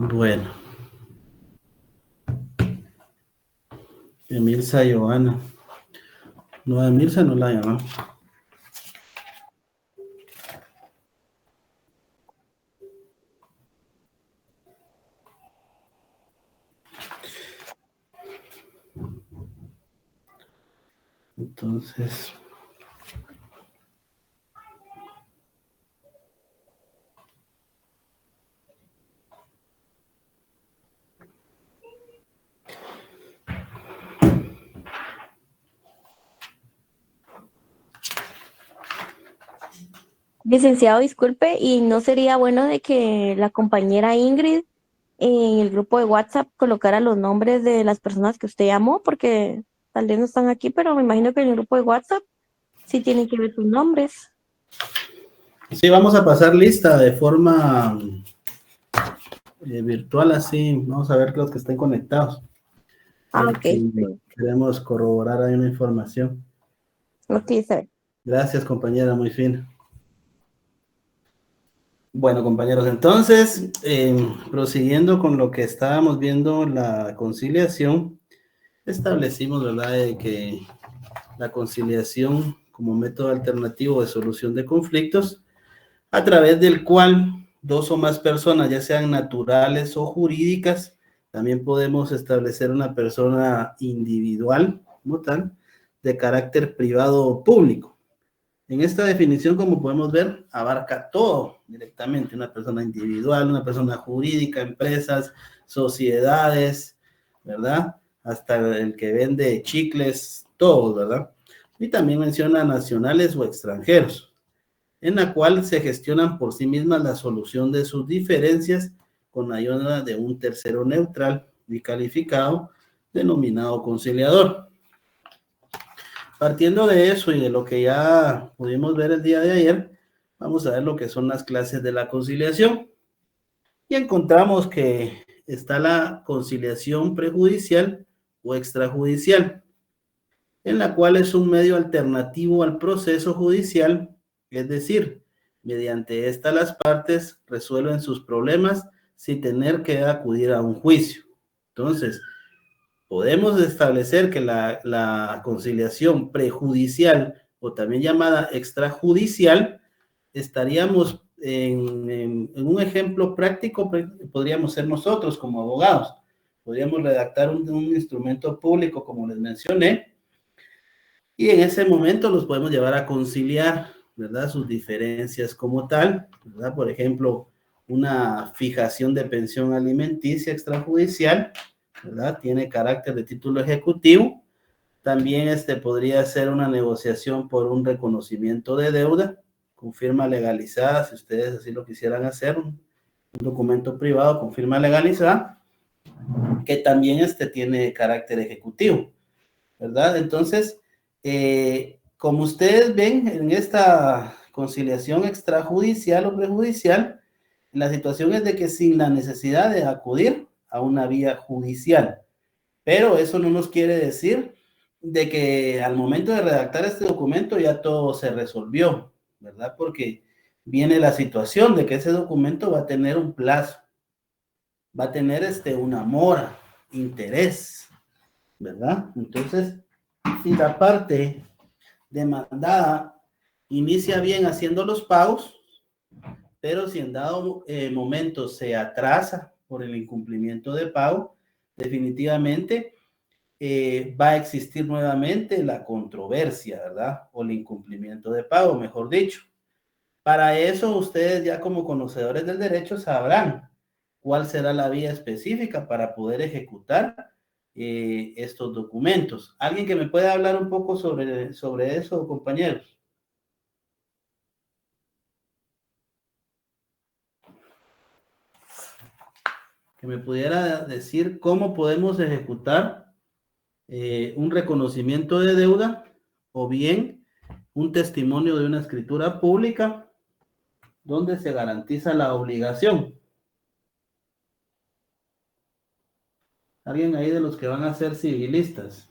Bueno, Emilza Joana. No, Emilza no la llama. Entonces, Licenciado, disculpe, ¿y no sería bueno de que la compañera Ingrid en el grupo de WhatsApp colocara los nombres de las personas que usted llamó? Porque tal vez no están aquí, pero me imagino que en el grupo de WhatsApp sí tienen que ver sus nombres. sí, vamos a pasar lista de forma virtual, así. Vamos a ver los que estén conectados, Ah, ok. porque Sí. queremos corroborar ahí una información. Ok, sir. Gracias, compañera, muy fina. Bueno, compañeros, entonces, prosiguiendo con lo que estábamos viendo, la conciliación, establecimos, ¿verdad?, de que la conciliación como método alternativo de solución de conflictos, a través del cual dos o más personas, ya sean naturales o jurídicas, también podemos establecer una persona individual, como tal, de carácter privado o público. En esta definición, como podemos ver, abarca todo directamente, una persona individual, una persona jurídica, empresas, sociedades, ¿verdad? Hasta el que vende chicles, todos, ¿verdad? Y también menciona nacionales o extranjeros, en la cual se gestionan por sí mismas la solución de sus diferencias con ayuda de un tercero neutral y calificado, denominado conciliador. Partiendo de eso y de lo que ya pudimos ver el día de ayer, vamos a ver lo que son las clases de la conciliación. Y encontramos que está la conciliación prejudicial o extrajudicial, en la cual es un medio alternativo al proceso judicial, es decir, mediante esta las partes resuelven sus problemas sin tener que acudir a un juicio. Entonces, podemos establecer que la conciliación prejudicial o también llamada extrajudicial, estaríamos en un ejemplo práctico, podríamos ser nosotros como abogados. Podríamos redactar un instrumento público, como les mencioné, y en ese momento los podemos llevar a conciliar, ¿verdad? Sus diferencias como tal, ¿verdad? Por ejemplo, una fijación de pensión alimenticia extrajudicial, ¿verdad? Tiene carácter de título ejecutivo. También podría ser una negociación por un reconocimiento de deuda con firma legalizada, si ustedes así lo quisieran hacer, un documento privado con firma legalizada, que también tiene carácter ejecutivo, ¿verdad? Entonces, como ustedes ven en esta conciliación extrajudicial o prejudicial, la situación es de que sin la necesidad de acudir a una vía judicial, pero eso no nos quiere decir de que al momento de redactar este documento ya todo se resolvió, ¿verdad? Porque viene la situación de que ese documento va a tener un plazo, va a tener una mora, interés, ¿verdad? Entonces, si la parte demandada inicia bien haciendo los pagos, pero si en dado momento se atrasa por el incumplimiento de pago, definitivamente va a existir nuevamente la controversia, ¿verdad? O el incumplimiento de pago, mejor dicho. Para eso ustedes ya como conocedores del derecho sabrán cuál será la vía específica para poder ejecutar estos documentos. ¿Alguien que me pueda hablar un poco sobre eso, compañeros? Que me pudiera decir cómo podemos ejecutar un reconocimiento de deuda o bien un testimonio de una escritura pública donde se garantiza la obligación. ¿Alguien ahí de los que van a ser civilistas?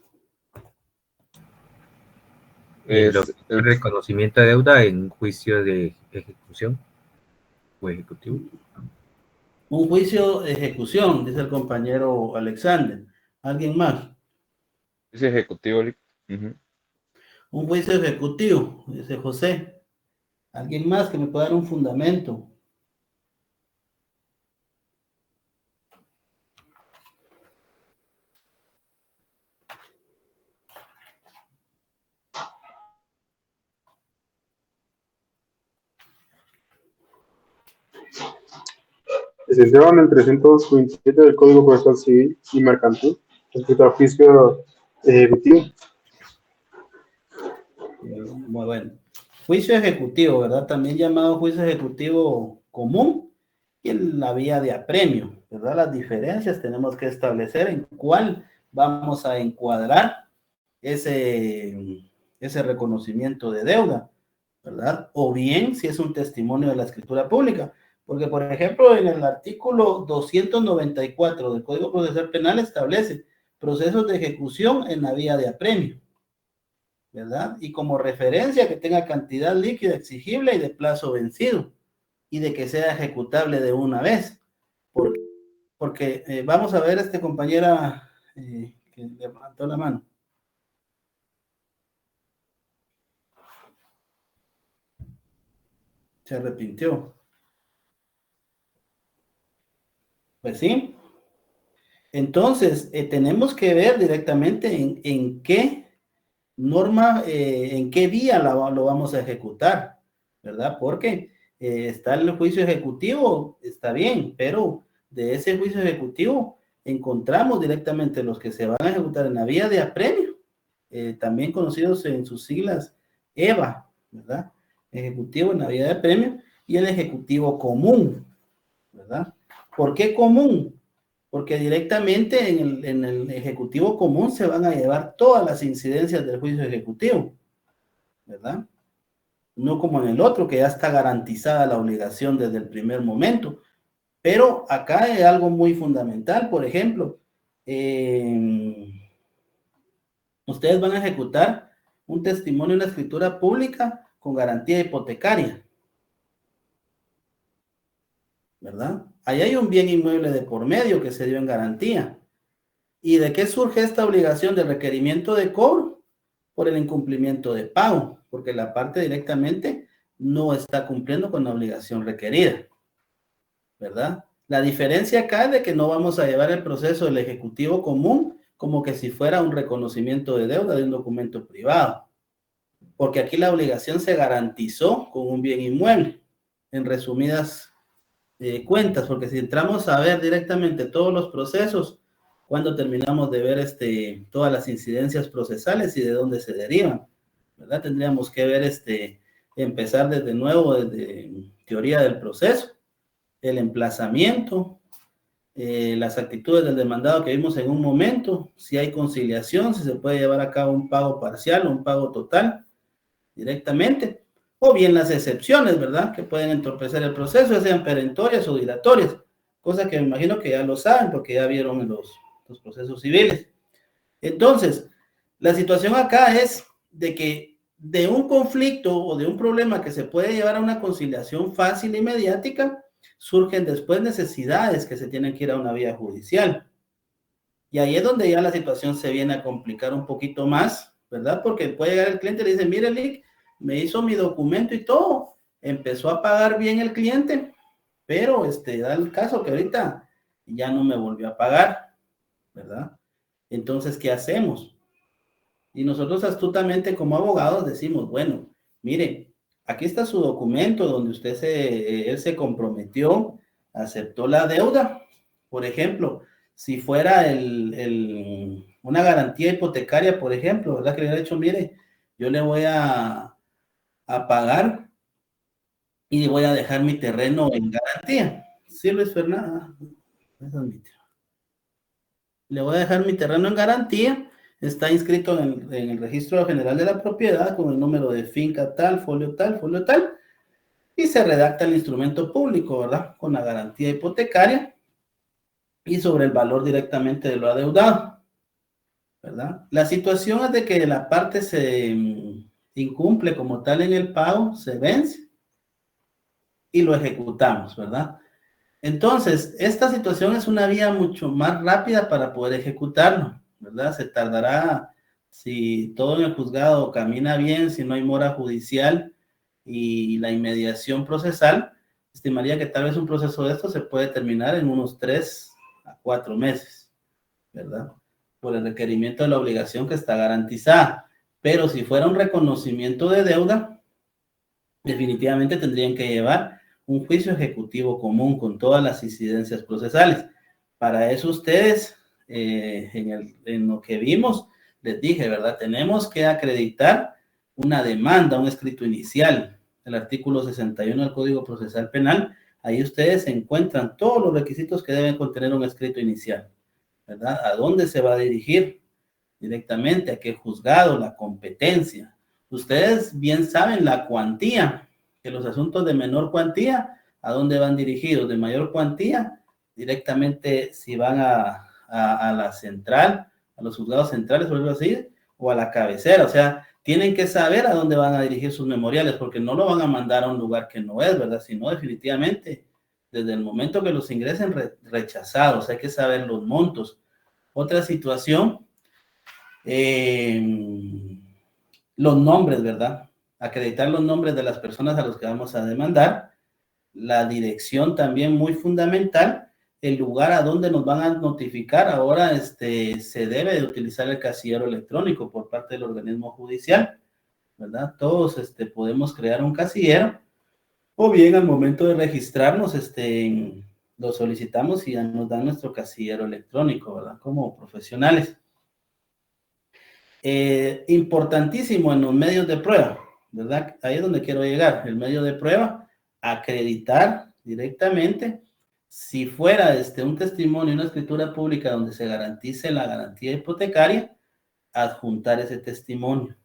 El reconocimiento de deuda en un juicio de ejecución o ejecutivo. Un juicio de ejecución, dice el compañero Alexander. ¿Alguien más? Es ejecutivo, Lick. Ujú. Un juicio ejecutivo, dice José. ¿Alguien más que me pueda dar un fundamento? Se llevan el 327 del Código Procesal Civil y Mercantil respecto al juicio ejecutivo. Muy bueno. Juicio ejecutivo, ¿verdad? También llamado juicio ejecutivo común y en la vía de apremio, ¿verdad? Las diferencias tenemos que establecer en cuál vamos a encuadrar ese reconocimiento de deuda, ¿verdad? O bien si es un testimonio de la escritura pública. Porque, por ejemplo, en el artículo 294 del Código Procesal Penal establece procesos de ejecución en la vía de apremio, ¿verdad? Y como referencia que tenga cantidad líquida exigible y de plazo vencido y de que sea ejecutable de una vez. Porque vamos a ver compañera que levantó la mano. Se arrepintió. Pues sí. Entonces, tenemos que ver directamente en qué norma, en qué vía lo vamos a ejecutar, ¿verdad? Porque está el juicio ejecutivo, está bien, pero de ese juicio ejecutivo encontramos directamente los que se van a ejecutar en la vía de apremio, también conocidos en sus siglas EVA, ¿verdad? Ejecutivo en la vía de apremio y el ejecutivo común, ¿verdad? ¿Por qué común? Porque directamente en el ejecutivo común se van a llevar todas las incidencias del juicio ejecutivo, ¿verdad? No como en el otro, que ya está garantizada la obligación desde el primer momento. Pero acá hay algo muy fundamental, por ejemplo, ustedes van a ejecutar un testimonio en la escritura pública con garantía hipotecaria, ¿verdad? Ahí hay un bien inmueble de por medio que se dio en garantía. ¿Y de qué surge esta obligación de requerimiento de cobro? Por el incumplimiento de pago, porque la parte directamente no está cumpliendo con la obligación requerida, ¿verdad? La diferencia acá es de que no vamos a llevar el proceso del ejecutivo común como que si fuera un reconocimiento de deuda de un documento privado, porque aquí la obligación se garantizó con un bien inmueble, en resumidas cuentas, porque si entramos a ver directamente todos los procesos, cuando terminamos de ver todas las incidencias procesales y de dónde se derivan, ¿verdad? Tendríamos que ver empezar desde nuevo, desde teoría del proceso, el emplazamiento, las actitudes del demandado que vimos en un momento, si hay conciliación, si se puede llevar a cabo un pago parcial o un pago total directamente, o bien las excepciones, ¿verdad? Que pueden entorpecer el proceso, ya sean perentorias o dilatorias, cosa que me imagino que ya lo saben porque ya vieron los procesos civiles. Entonces, la situación acá es de que de un conflicto o de un problema que se puede llevar a una conciliación fácil y mediática, surgen después necesidades que se tienen que ir a una vía judicial. Y ahí es donde ya la situación se viene a complicar un poquito más, ¿verdad? Porque puede llegar el cliente y le dice, mire, Lick, me hizo mi documento y todo, empezó a pagar bien el cliente, pero da el caso que ahorita ya no me volvió a pagar, ¿verdad? Entonces, ¿qué hacemos? Y nosotros astutamente como abogados decimos, bueno, mire, aquí está su documento donde él se comprometió, aceptó la deuda. Por ejemplo, si fuera una garantía hipotecaria, por ejemplo, ¿verdad? Que le hubiera dicho, mire, yo le voy a pagar y voy a dejar mi terreno en garantía. Sí, Luis Fernando, le voy a dejar mi terreno en garantía, está inscrito en el registro general de la propiedad con el número de finca tal, folio tal, y se redacta el instrumento público, ¿verdad? Con la garantía hipotecaria y sobre el valor directamente de lo adeudado, ¿verdad? La situación es de que la parte se incumple como tal en el pago, se vence y lo ejecutamos, ¿verdad? Entonces, esta situación es una vía mucho más rápida para poder ejecutarlo, ¿verdad? Se tardará, si todo en el juzgado camina bien, si no hay mora judicial y la inmediación procesal, estimaría que tal vez un proceso de esto se puede terminar en unos 3 a 4 meses, ¿verdad? Por el requerimiento de la obligación que está garantizada. Pero si fuera un reconocimiento de deuda, definitivamente tendrían que llevar un juicio ejecutivo común con todas las incidencias procesales. Para eso ustedes, en lo que vimos, les dije, ¿verdad? Tenemos que acreditar una demanda, un escrito inicial, el artículo 61 del Código Procesal Penal. Ahí ustedes encuentran todos los requisitos que deben contener un escrito inicial, ¿verdad? ¿A dónde se va a dirigir? Directamente, ¿a qué juzgado? La competencia. Ustedes bien saben la cuantía, que los asuntos de menor cuantía, ¿a dónde van dirigidos? De mayor cuantía, directamente si van a la central, a los juzgados centrales, por decirlo así, o a la cabecera. O sea, tienen que saber a dónde van a dirigir sus memoriales, porque no lo van a mandar a un lugar que no es, ¿verdad? Sino definitivamente, desde el momento que los ingresen rechazados, hay que saber los montos. Otra situación, los nombres, ¿verdad? Acreditar los nombres de las personas a los que vamos a demandar, la dirección también muy fundamental, el lugar a donde nos van a notificar. Ahora se debe de utilizar el casillero electrónico por parte del organismo judicial, ¿verdad? Todos podemos crear un casillero, o bien al momento de registrarnos, lo solicitamos y ya nos dan nuestro casillero electrónico, ¿verdad? Como profesionales. Importantísimo en los medios de prueba, ¿verdad? Ahí es donde quiero llegar. El medio de prueba, acreditar directamente. Si fuera un testimonio, una escritura pública donde se garantice la garantía hipotecaria, adjuntar ese testimonio,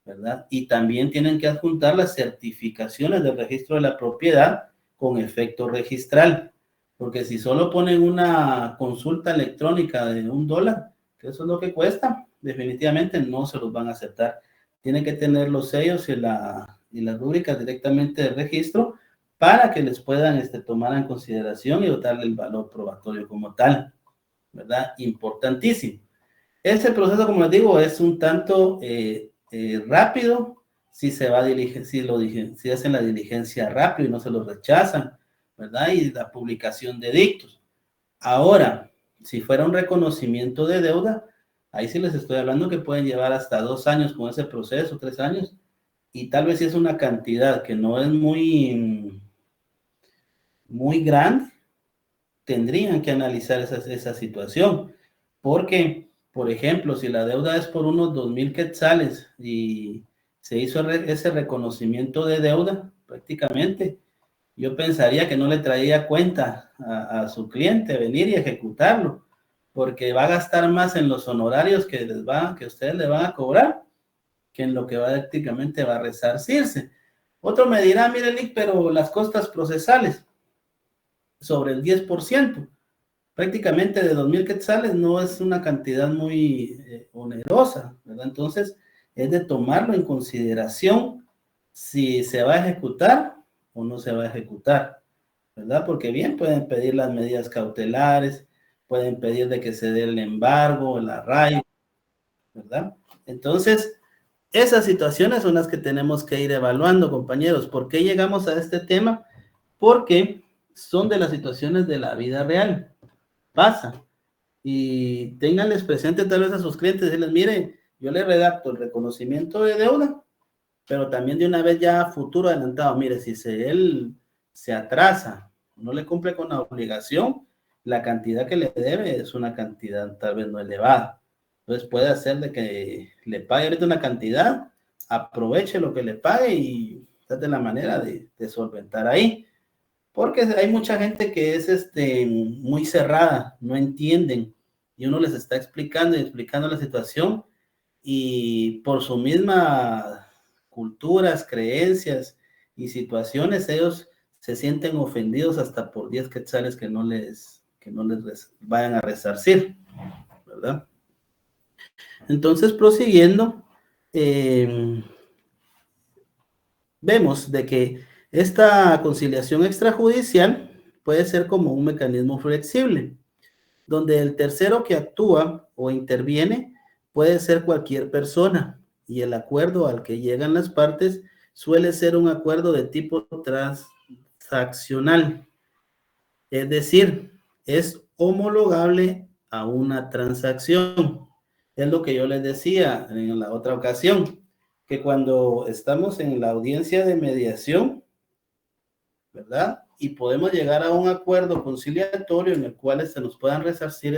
¿verdad? Y también tienen que adjuntar las certificaciones del registro de la propiedad con efecto registral, porque si solo ponen una consulta electrónica de $1, que eso es lo que cuesta, definitivamente no se los van a aceptar. Tienen que tener los sellos y las rúbricas directamente del registro para que les puedan tomar en consideración y darle el valor probatorio como tal, ¿verdad? Importantísimo. Ese proceso, como les digo, es un tanto rápido si se va a dirigir, si hacen la diligencia rápido y no se los rechazan, ¿verdad? Y la publicación de dictos. Ahora, si fuera un reconocimiento de deuda, ahí sí les estoy hablando que pueden llevar hasta 2 años con ese proceso, 3 años, y tal vez si es una cantidad que no es muy grande, tendrían que analizar esa situación, porque, por ejemplo, si la deuda es por unos 2,000 quetzales y se hizo ese reconocimiento de deuda, prácticamente, yo pensaría que no le traía cuenta a su cliente venir y ejecutarlo, porque va a gastar más en los honorarios que ustedes le van a cobrar, que en lo que prácticamente va a resarcirse. Otro me dirá, mire, Lick, pero las costas procesales, sobre el 10%, prácticamente de 2,000 quetzales no es una cantidad muy onerosa, ¿verdad? Entonces, es de tomarlo en consideración si se va a ejecutar o no se va a ejecutar, ¿verdad? Porque bien pueden pedir las medidas cautelares, pueden pedir de que se dé el embargo, el arraigo, ¿verdad? Entonces, esas situaciones son las que tenemos que ir evaluando, compañeros. ¿Por qué llegamos a este tema? Porque son de las situaciones de la vida real. Pasa. Y ténganles presente tal vez a sus clientes, decirles, miren, yo le redacto el reconocimiento de deuda, pero también de una vez ya futuro adelantado, mire, si él se atrasa, no le cumple con la obligación, la cantidad que le debe es una cantidad tal vez no elevada. Entonces puede hacer de que le pague ahorita una cantidad, aproveche lo que le pague y trate la manera de solventar ahí. Porque hay mucha gente que es muy cerrada, no entienden, y uno les está explicando y explicando la situación, y por su misma culturas, creencias y situaciones, ellos se sienten ofendidos hasta por 10 quetzales que no les vayan a resarcir, ¿verdad? Entonces, prosiguiendo, vemos de que esta conciliación extrajudicial, puede ser como un mecanismo flexible, donde el tercero que actúa o interviene puede ser cualquier persona, y el acuerdo al que llegan las partes suele ser un acuerdo de tipo transaccional, es decir, es homologable a una transacción. Es lo que yo les decía en la otra ocasión, que cuando estamos en la audiencia de mediación, ¿verdad? Y podemos llegar a un acuerdo conciliatorio en el cual se nos puedan resarcir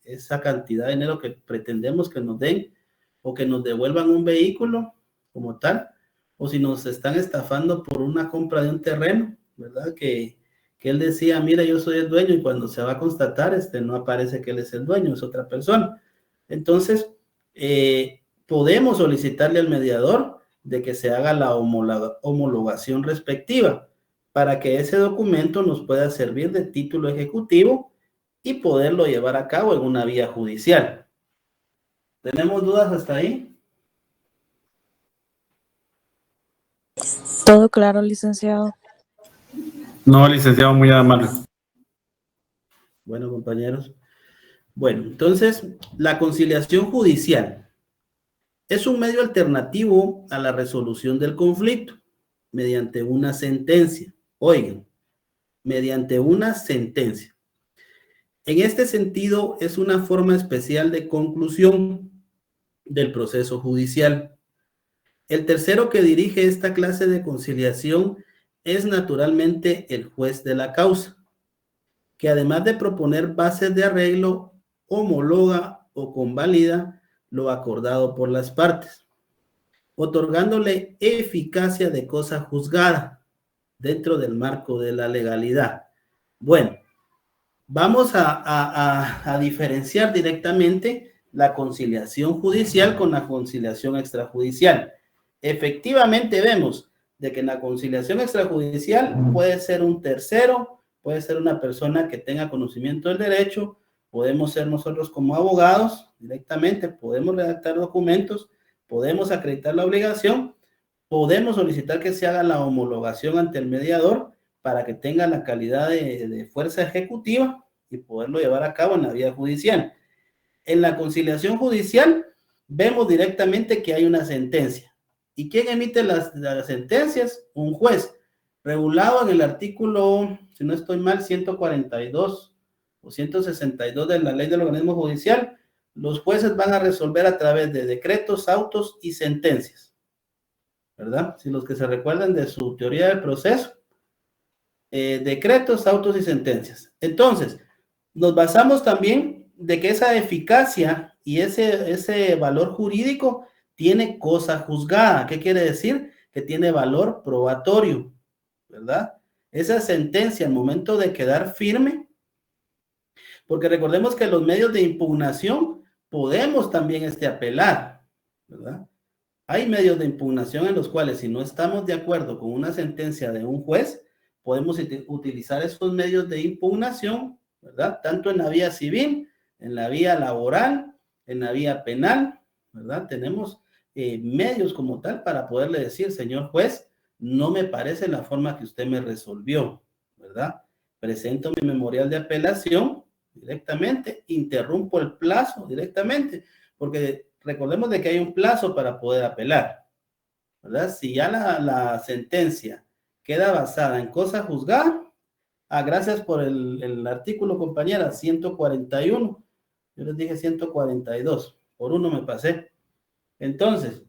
esa cantidad de dinero que pretendemos que nos den, o que nos devuelvan un vehículo como tal, o si nos están estafando por una compra de un terreno, ¿verdad? Que él decía, mira, yo soy el dueño, y cuando se va a constatar, no aparece que él es el dueño, es otra persona. Entonces, podemos solicitarle al mediador de que se haga la homologación respectiva, para que ese documento nos pueda servir de título ejecutivo y poderlo llevar a cabo en una vía judicial. ¿Tenemos dudas hasta ahí? Todo claro, licenciado. No, licenciado, muy amable. Bueno, compañeros. Bueno, entonces, la conciliación judicial es un medio alternativo a la resolución del conflicto mediante una sentencia. Oigan, mediante una sentencia. En este sentido, es una forma especial de conclusión del proceso judicial. El tercero que dirige esta clase de conciliación es naturalmente el juez de la causa, que además de proponer bases de arreglo, homologa o convalida lo acordado por las partes, otorgándole eficacia de cosa juzgada dentro del marco de la legalidad. Bueno, vamos a diferenciar directamente la conciliación judicial con la conciliación extrajudicial. Efectivamente vemos de que en la conciliación extrajudicial puede ser un tercero, puede ser una persona que tenga conocimiento del derecho, podemos ser nosotros como abogados directamente, podemos redactar documentos, podemos acreditar la obligación, podemos solicitar que se haga la homologación ante el mediador para que tenga la calidad de fuerza ejecutiva y poderlo llevar a cabo en la vía judicial. En la conciliación judicial vemos directamente que hay una sentencia. ¿Y quién emite las sentencias? Un juez, regulado en el artículo, si no estoy mal, 142 o 162 de la ley del organismo judicial. Los jueces van a resolver a través de decretos, autos y sentencias, ¿verdad? Si los que se recuerdan de su teoría del proceso, decretos, autos y sentencias. Entonces, nos basamos también de que esa eficacia y ese valor jurídico tiene cosa juzgada. ¿Qué quiere decir? Que tiene valor probatorio, ¿verdad? Esa sentencia al momento de quedar firme, porque recordemos que los medios de impugnación podemos también apelar, ¿verdad? Hay medios de impugnación en los cuales, si no estamos de acuerdo con una sentencia de un juez, podemos utilizar esos medios de impugnación, ¿verdad? Tanto en la vía civil, en la vía laboral, en la vía penal, ¿verdad? Tenemos medios como tal para poderle decir, señor juez, no me parece la forma que usted me resolvió, ¿verdad? Presento mi memorial de apelación directamente, interrumpo el plazo directamente, porque recordemos de que hay un plazo para poder apelar, ¿verdad? Si ya la sentencia queda basada en cosa juzgada, gracias por el artículo, compañera, 141, yo les dije 142, por uno me pasé. Entonces,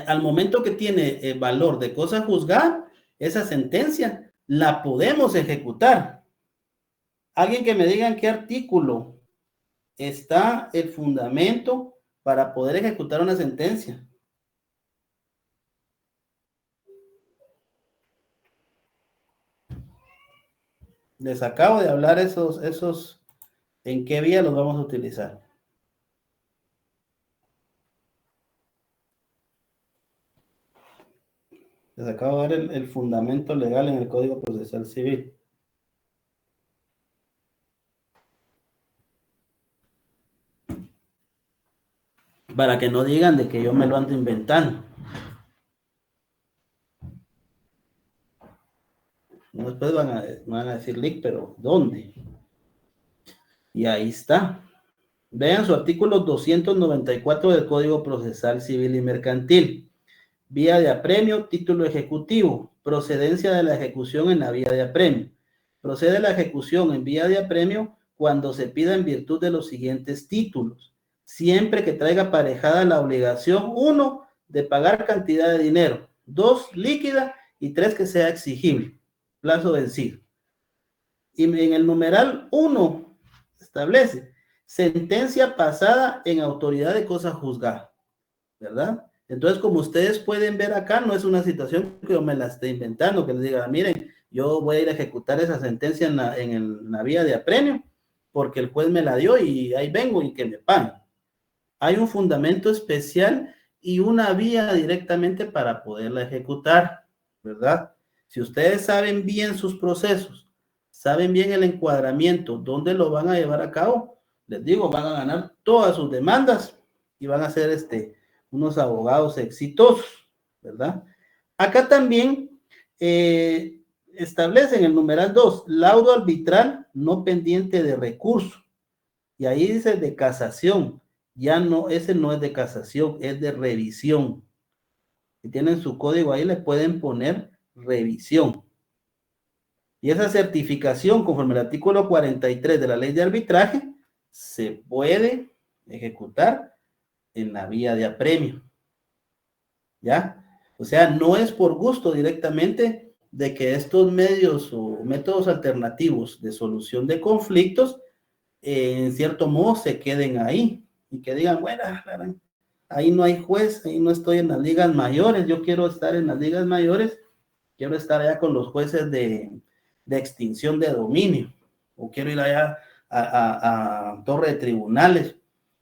al momento que tiene valor de cosa juzgada, esa sentencia la podemos ejecutar. Alguien que me diga en qué artículo está el fundamento para poder ejecutar una sentencia. Les acabo de hablar esos en qué vía los vamos a utilizar. Les acabo de dar el fundamento legal en el Código Procesal Civil. Para que no digan de que yo me lo ando inventando. Después van a decir leak, pero ¿dónde? Y ahí está. Vean su artículo 294 del Código Procesal Civil y Mercantil. Vía de apremio, título ejecutivo, procedencia de la ejecución en la vía de apremio. Procede la ejecución en vía de apremio cuando se pida en virtud de los siguientes títulos, siempre que traiga aparejada la obligación, 1, de pagar cantidad de dinero, 2, líquida, y 3, que sea exigible, plazo vencido. Y en el numeral 1 establece sentencia pasada en autoridad de cosa juzgada, ¿verdad? Entonces, como ustedes pueden ver acá, no es una situación que yo me la esté inventando, que les diga, miren, yo voy a ir a ejecutar esa sentencia en la vía de apremio, porque el juez me la dio y ahí vengo y que me paguen. Hay un fundamento especial y una vía directamente para poderla ejecutar, ¿verdad? Si ustedes saben bien sus procesos, saben bien el encuadramiento, dónde lo van a llevar a cabo, les digo, van a ganar todas sus demandas y van a ser unos abogados exitosos, ¿verdad? Acá también establecen el numeral 2, laudo arbitral no pendiente de recurso. Y ahí dice de casación. Ya no, ese no es de casación, es de revisión. Si tienen su código ahí, le pueden poner revisión. Y esa certificación, conforme al artículo 43 de la ley de arbitraje, se puede ejecutar en la vía de apremio. ¿Ya? O sea, no es por gusto directamente de que estos medios o métodos alternativos de solución de conflictos, en cierto modo, se queden ahí y que digan, bueno, ahí no hay juez, ahí no estoy en las ligas mayores, yo quiero estar en las ligas mayores, quiero estar allá con los jueces de extinción de dominio, o quiero ir allá a torre de tribunales,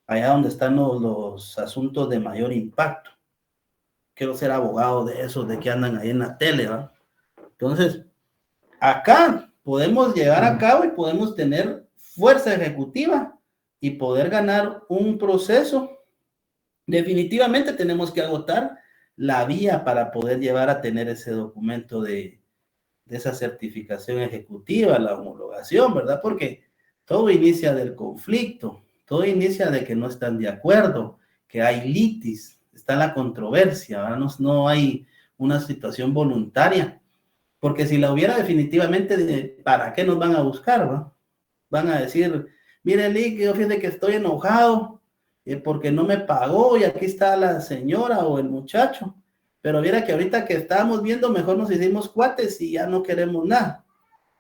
allá donde están los asuntos de mayor impacto. Quiero ser abogado de esos, de que andan ahí en la tele, ¿va? Entonces, acá podemos llevar a cabo y podemos tener fuerza ejecutiva y poder ganar un proceso. Definitivamente tenemos que agotar la vía para poder llevar a tener ese documento de esa certificación ejecutiva, la homologación, ¿verdad? Porque todo inicia del conflicto, todo inicia de que no están de acuerdo, que hay litis, está la controversia, ¿verdad? No hay una situación voluntaria, porque si la hubiera definitivamente, ¿para qué nos van a buscar, va? Van a decir, mire, Lick, yo fíjate que estoy enojado porque no me pagó y aquí está la señora o el muchacho, pero viera que ahorita que estábamos viendo, mejor nos hicimos cuates y ya no queremos nada.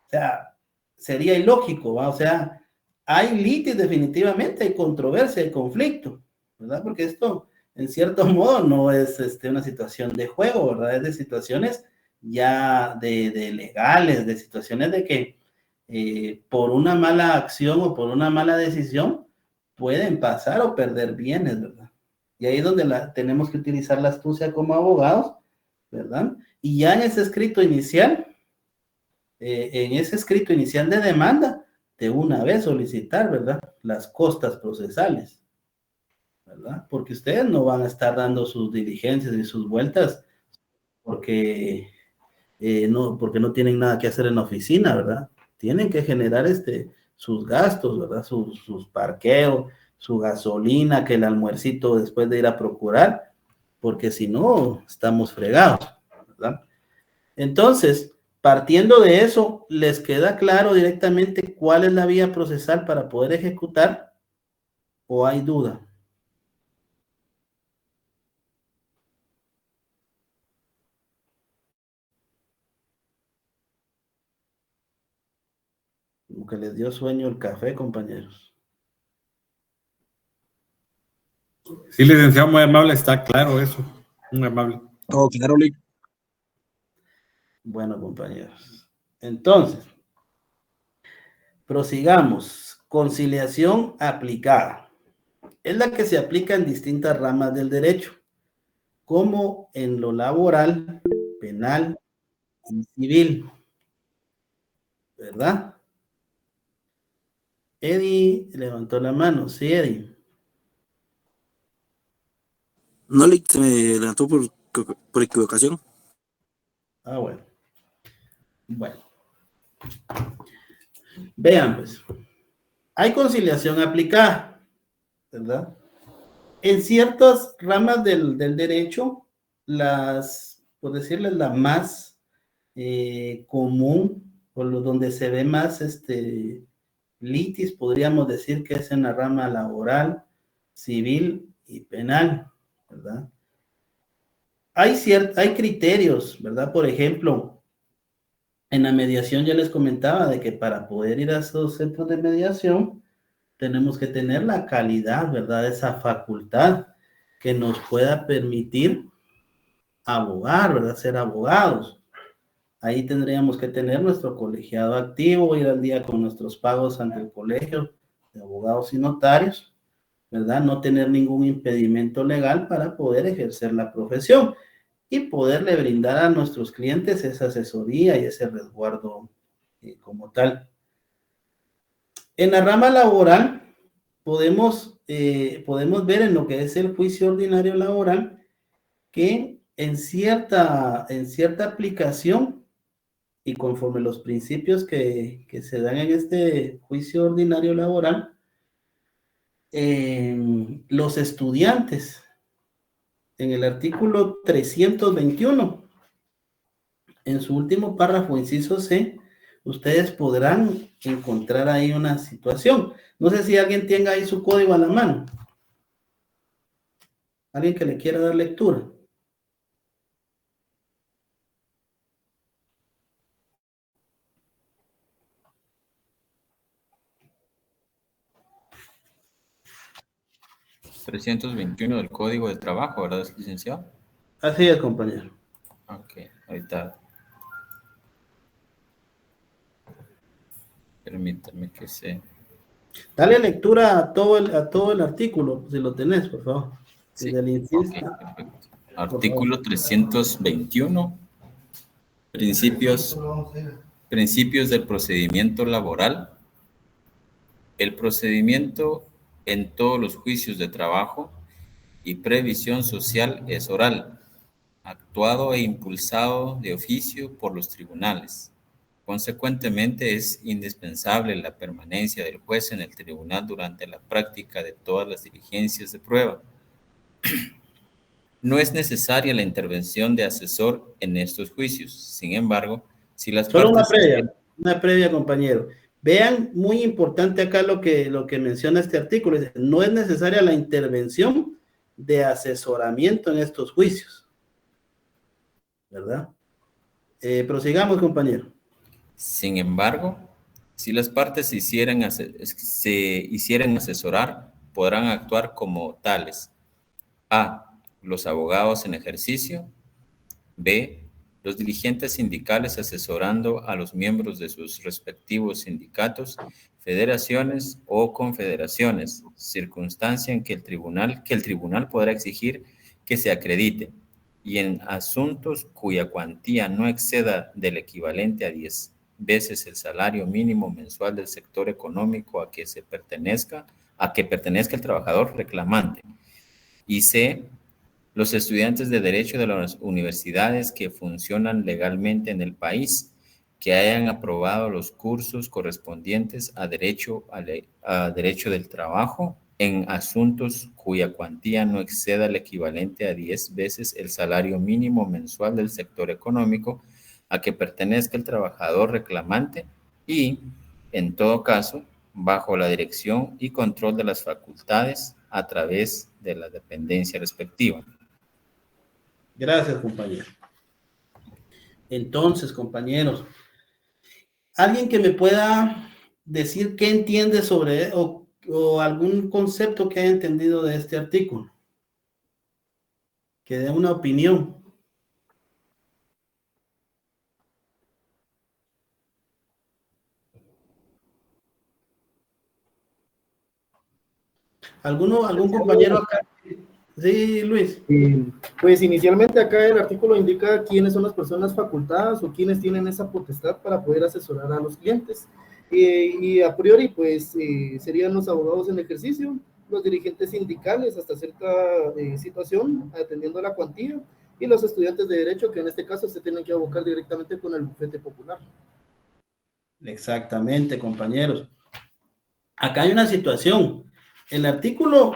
O sea, sería ilógico, ¿va? O sea, hay litis definitivamente, hay controversia, hay conflicto, ¿verdad? Porque esto, en cierto modo, no es una situación de juego, ¿verdad? Es de situaciones ya de legales, de situaciones de que por una mala acción o por una mala decisión pueden pasar o perder bienes, ¿verdad? Y ahí es donde tenemos que utilizar la astucia como abogados, ¿verdad? Y ya en ese escrito inicial, de demanda, de una vez solicitar, ¿verdad? Las costas procesales, ¿verdad? Porque ustedes no van a estar dando sus diligencias y sus vueltas porque porque no tienen nada que hacer en la oficina, ¿verdad? Tienen que generar sus gastos, ¿verdad? Sus parqueos, su gasolina, que el almuercito después de ir a procurar, porque si no, estamos fregados, ¿verdad? Entonces, partiendo de eso, ¿les queda claro directamente cuál es la vía procesal para poder ejecutar o hay duda? Como que les dio sueño el café, compañeros. Sí, licenciado, muy amable, está claro eso. Muy amable. Todo claro, Lick. Bueno, compañeros. Entonces, prosigamos. Conciliación aplicada. Es la que se aplica en distintas ramas del derecho, como en lo laboral, penal y civil. ¿Verdad? Eddie levantó la mano. Sí, Eddie. No, Lick, se me levantó por equivocación. Ah, bueno. Bueno, Vean, pues, hay conciliación aplicada, ¿verdad? En ciertas ramas del derecho, por decirles, la más común, o donde se ve más litis, podríamos decir que es en la rama laboral, civil y penal, ¿verdad? Hay criterios, ¿verdad? Por ejemplo, en la mediación ya les comentaba de que para poder ir a esos centros de mediación, tenemos que tener la calidad, ¿verdad? Esa facultad que nos pueda permitir abogar, ¿verdad? Ser abogados. Ahí tendríamos que tener nuestro colegiado activo, ir al día con nuestros pagos ante el colegio de abogados y notarios, ¿verdad? No tener ningún impedimento legal para poder ejercer la profesión y poderle brindar a nuestros clientes esa asesoría y ese resguardo como tal. En la rama laboral podemos ver en lo que es el juicio ordinario laboral que en cierta aplicación y conforme los principios que se dan en este juicio ordinario laboral, los estudiantes, en el artículo 321, en su último párrafo, inciso C, ustedes podrán encontrar ahí una situación. No sé si alguien tenga ahí su código a la mano. Alguien que le quiera dar lectura. ¿321 del Código de Trabajo, verdad, licenciado? Así es, compañero. Ok, ahorita. Permítame que se... Dale lectura a todo el artículo, si lo tenés, por favor. Sí, Desde el inciso. ok, perfecto. Artículo 321, principios del procedimiento laboral. El procedimiento en todos los juicios de trabajo y previsión social es oral, actuado e impulsado de oficio por los tribunales. Consecuentemente, es indispensable la permanencia del juez en el tribunal durante la práctica de todas las diligencias de prueba. No es necesaria la intervención de asesor en estos juicios. Sin embargo, si las Solo partes... una previa, compañero. Vean, muy importante acá lo que menciona este artículo. No es necesaria la intervención de asesoramiento en estos juicios. ¿Verdad? Prosigamos, compañero. Sin embargo, si las partes se hicieran asesorar, podrán actuar como tales. A. Los abogados en ejercicio. B. Los dirigentes sindicales asesorando a los miembros de sus respectivos sindicatos, federaciones o confederaciones, circunstancia en que el tribunal podrá exigir que se acredite, y en asuntos cuya cuantía no exceda del equivalente a 10 veces el salario mínimo mensual del sector económico a que pertenezca el trabajador reclamante. Y C. Los estudiantes de Derecho de las universidades que funcionan legalmente en el país, que hayan aprobado los cursos correspondientes a Derecho del Trabajo en asuntos cuya cuantía no exceda el equivalente a 10 veces el salario mínimo mensual del sector económico a que pertenezca el trabajador reclamante y, en todo caso, bajo la dirección y control de las facultades a través de la dependencia respectiva. Gracias, compañero. Entonces, compañeros, alguien que me pueda decir qué entiende sobre o algún concepto que haya entendido de este artículo, que dé una opinión. ¿Algún compañero acá? Sí, Luis. Pues inicialmente acá el artículo indica quiénes son las personas facultadas o quiénes tienen esa potestad para poder asesorar a los clientes. Y a priori, pues serían los abogados en ejercicio, los dirigentes sindicales hasta cierta situación, atendiendo a la cuantía, y los estudiantes de derecho, que en este caso se tienen que abocar directamente con el bufete popular. Exactamente, compañeros. Acá hay una situación. El artículo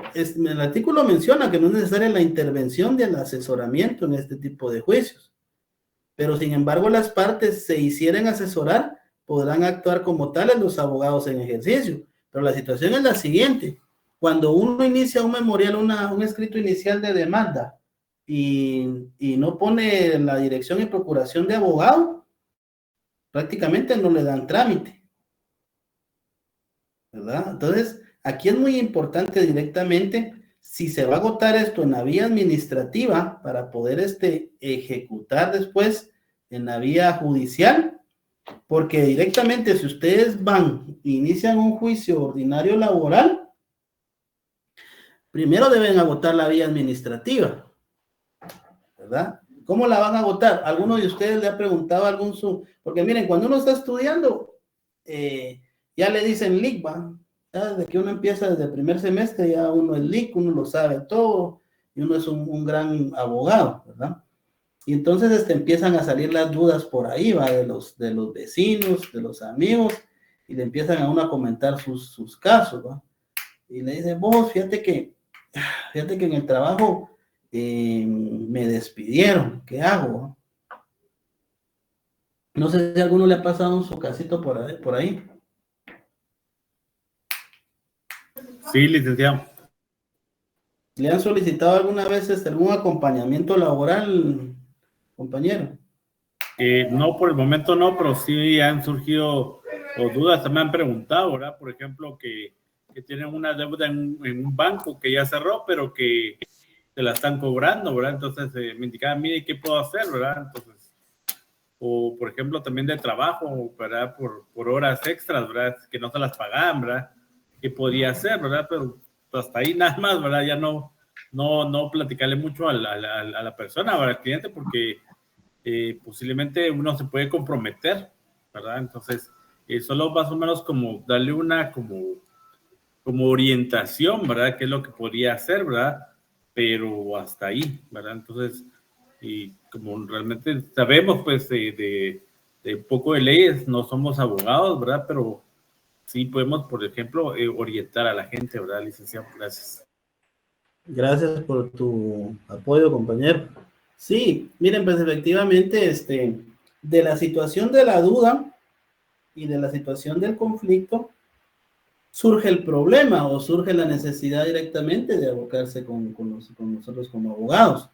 menciona que no es necesaria la intervención del asesoramiento en este tipo de juicios, pero sin embargo las partes se hicieran asesorar, podrán actuar como tales los abogados en ejercicio. Pero la situación es la siguiente: cuando uno inicia un memorial, un escrito inicial de demanda y no pone la dirección y procuración de abogado, prácticamente no le dan trámite, ¿verdad? Entonces, aquí es muy importante directamente si se va a agotar esto en la vía administrativa para poder ejecutar después en la vía judicial, porque directamente si ustedes van e inician un juicio ordinario laboral, primero deben agotar la vía administrativa, ¿verdad? ¿Cómo la van a agotar? ¿Alguno de ustedes le ha preguntado porque miren, cuando uno está estudiando, ya le dicen LIC, ¿va? Desde que uno empieza desde el primer semestre, ya uno es LIC, uno lo sabe todo, y uno es un gran abogado, ¿verdad? Y entonces empiezan a salir las dudas por ahí, ¿va? De los vecinos, de los amigos, y le empiezan a uno a comentar sus casos, ¿va? Y le dicen, vos, fíjate que en el trabajo me despidieron, ¿qué hago? No sé si a alguno le ha pasado su casito por ahí. Sí, licenciado. ¿Le han solicitado alguna vez algún acompañamiento laboral, compañero? No, por el momento no, pero sí han surgido dudas, me han preguntado, ¿verdad? Por ejemplo, que tienen una deuda en un banco que ya cerró, pero que se la están cobrando, ¿verdad? Entonces me indicaban, mire, ¿qué puedo hacer, verdad? Entonces, o por ejemplo, también de trabajo, ¿verdad? Por horas extras, ¿verdad? Que no se las pagaban, ¿verdad? ¿Qué podía hacer, verdad? Pero hasta ahí nada más, ¿verdad? Ya no platicarle mucho a la persona, ¿verdad? Al cliente, porque posiblemente uno se puede comprometer, ¿verdad? Entonces, solo más o menos como darle una como orientación, ¿verdad? ¿Qué es lo que podría hacer, verdad? Pero hasta ahí, ¿verdad? Entonces, y como realmente sabemos, pues, de un poco de leyes, no somos abogados, ¿verdad? Pero sí podemos, por ejemplo, orientar a la gente, ¿verdad, licenciado? Gracias. Gracias por tu apoyo, compañero. Sí, miren, pues efectivamente, de la situación de la duda y de la situación del conflicto, surge el problema o surge la necesidad directamente de abocarse con nosotros como abogados.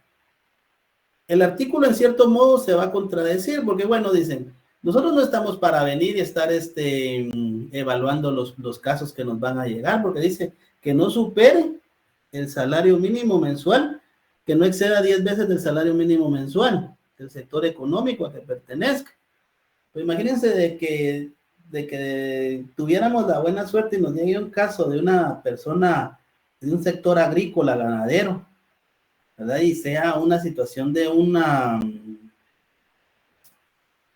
El artículo en cierto modo se va a contradecir porque, bueno, dicen, nosotros no estamos para venir y estar evaluando los casos que nos van a llegar, porque dice que no superen el salario mínimo mensual, que no exceda 10 veces del salario mínimo mensual del sector económico a que pertenezca. Pues imagínense de que tuviéramos la buena suerte y nos llegue un caso de una persona de un sector agrícola, ganadero, ¿verdad? Y sea una situación de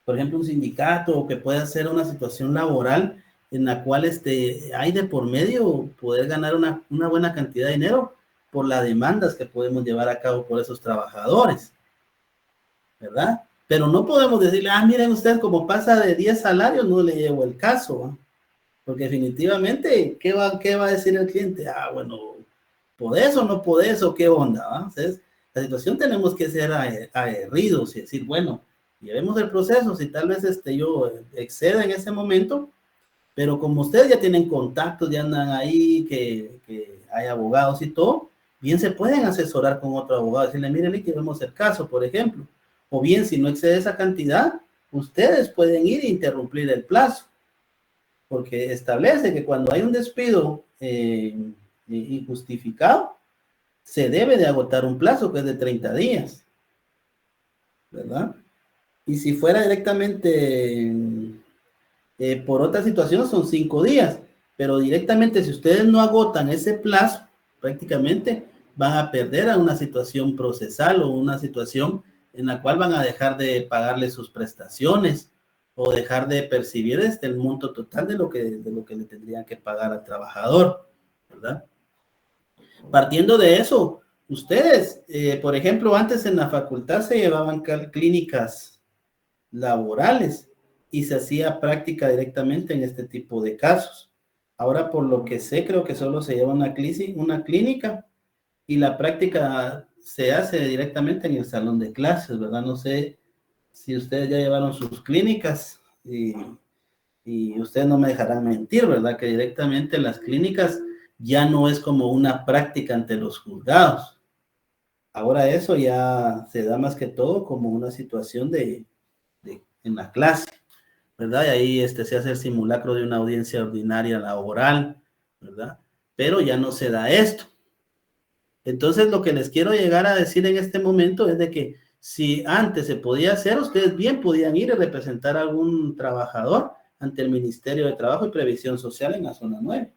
por ejemplo, un sindicato, o que pueda ser una situación laboral en la cual hay de por medio poder ganar una buena cantidad de dinero por las demandas que podemos llevar a cabo por esos trabajadores, ¿verdad? Pero no podemos decirle, miren ustedes, como pasa de 10 salarios, no le llevo el caso, ¿eh? Porque definitivamente, ¿qué va a decir el cliente? Bueno, ¿podés o no podés o qué onda? ¿Va? Entonces, la situación tenemos que ser aguerridos y decir, bueno, llevemos el proceso, si tal vez yo exceda en ese momento, pero como ustedes ya tienen contactos, ya andan ahí, que hay abogados y todo, bien se pueden asesorar con otro abogado, decirle, miren, que vemos el caso, por ejemplo, o bien si no excede esa cantidad, ustedes pueden ir e interrumpir el plazo, porque establece que cuando hay un despido injustificado, se debe de agotar un plazo que es de 30 días, ¿verdad? Y si fuera directamente por otra situación son 5 días, pero directamente si ustedes no agotan ese plazo, prácticamente van a perder a una situación procesal o una situación en la cual van a dejar de pagarle sus prestaciones o dejar de percibir el monto total de lo que le tendrían que pagar al trabajador, ¿verdad? Partiendo de eso, ustedes, por ejemplo, antes en la facultad se llevaban clínicas laborales y se hacía práctica directamente en este tipo de casos. Ahora, por lo que sé, creo que solo se lleva una clínica y la práctica se hace directamente en el salón de clases, ¿verdad? No sé si ustedes ya llevaron sus clínicas y ustedes no me dejarán mentir, ¿verdad? Que directamente las clínicas ya no es como una práctica ante los juzgados. Ahora eso ya se da más que todo como una situación en la clase, ¿verdad? Y ahí se hace el simulacro de una audiencia ordinaria laboral, ¿verdad? Pero ya no se da esto. Entonces, lo que les quiero llegar a decir en este momento es de que si antes se podía hacer, ustedes bien podían ir a representar a algún trabajador ante el Ministerio de Trabajo y Previsión Social en la zona 9.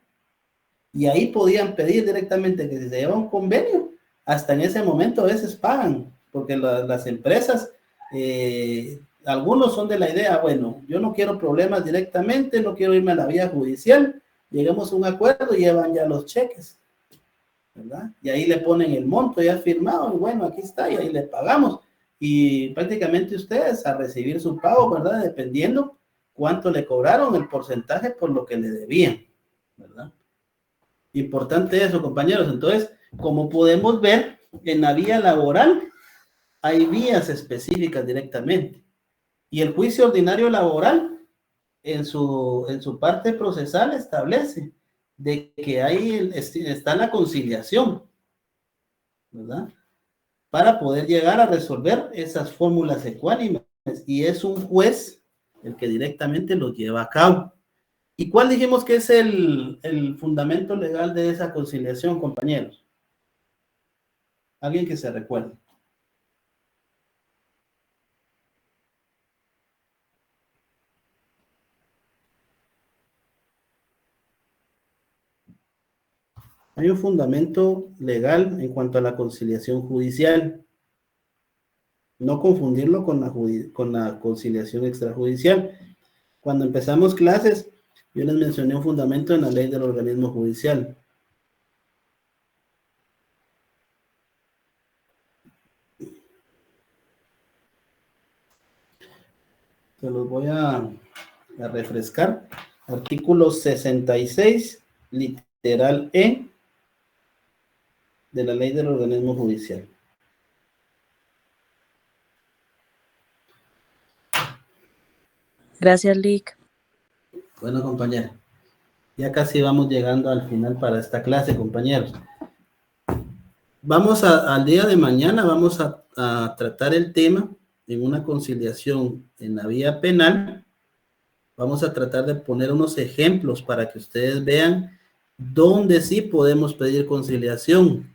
Y ahí podían pedir directamente que si se lleva un convenio, hasta en ese momento a veces pagan, porque las empresas, algunos son de la idea, bueno, yo no quiero problemas directamente, no quiero irme a la vía judicial, lleguemos a un acuerdo y llevan ya los cheques, ¿verdad? Y ahí le ponen el monto ya firmado, y bueno, aquí está, y ahí le pagamos. Y prácticamente ustedes a recibir su pago, ¿verdad? Dependiendo cuánto le cobraron, el porcentaje por lo que le debían, ¿verdad? Importante eso, compañeros. Entonces, como podemos ver, en la vía laboral hay vías específicas directamente. Y el juicio ordinario laboral, en su parte procesal, establece de que ahí está la conciliación, ¿verdad? Para poder llegar a resolver esas fórmulas ecuánimes. Y es un juez el que directamente lo lleva a cabo. ¿Y cuál dijimos que es el fundamento legal de esa conciliación, compañeros? Alguien que se recuerde. Hay un fundamento legal en cuanto a la conciliación judicial. No confundirlo con la conciliación extrajudicial. Cuando empezamos clases, yo les mencioné un fundamento en la ley del organismo judicial. Se los voy a refrescar. Artículo 66, literal E, de la ley del organismo judicial. Gracias, Lick. Bueno, compañeros, ya casi vamos llegando al final para esta clase, compañeros. Vamos al día de mañana, vamos a tratar el tema en una conciliación en la vía penal. Vamos a tratar de poner unos ejemplos para que ustedes vean dónde sí podemos pedir conciliación,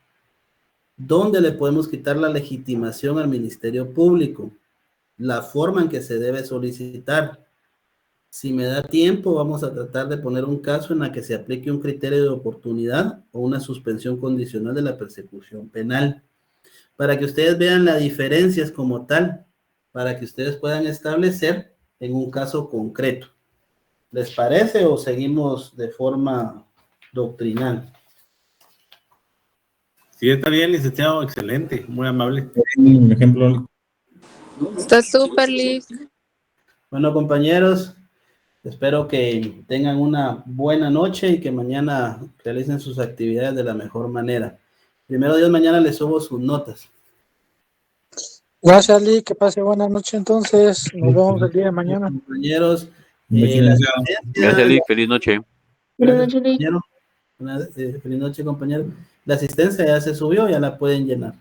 dónde le podemos quitar la legitimación al Ministerio Público, la forma en que se debe solicitar. Si me da tiempo, vamos a tratar de poner un caso en la que se aplique un criterio de oportunidad o una suspensión condicional de la persecución penal, para que ustedes vean las diferencias como tal, para que ustedes puedan establecer en un caso concreto. ¿Les parece o seguimos de forma doctrinal? Sí, está bien, licenciado, excelente, muy amable. Un ejemplo. Está súper, Lick. Bueno, compañeros, espero que tengan una buena noche y que mañana realicen sus actividades de la mejor manera. Primero Dios, mañana les subo sus notas. Gracias, Lick. Que pase buena noche entonces. Nos vemos el día de mañana. Compañeros, Gracias, Lick. Feliz noche. Buenas noches, Lick. Feliz noche, compañero. La asistencia ya se subió, ya la pueden llenar.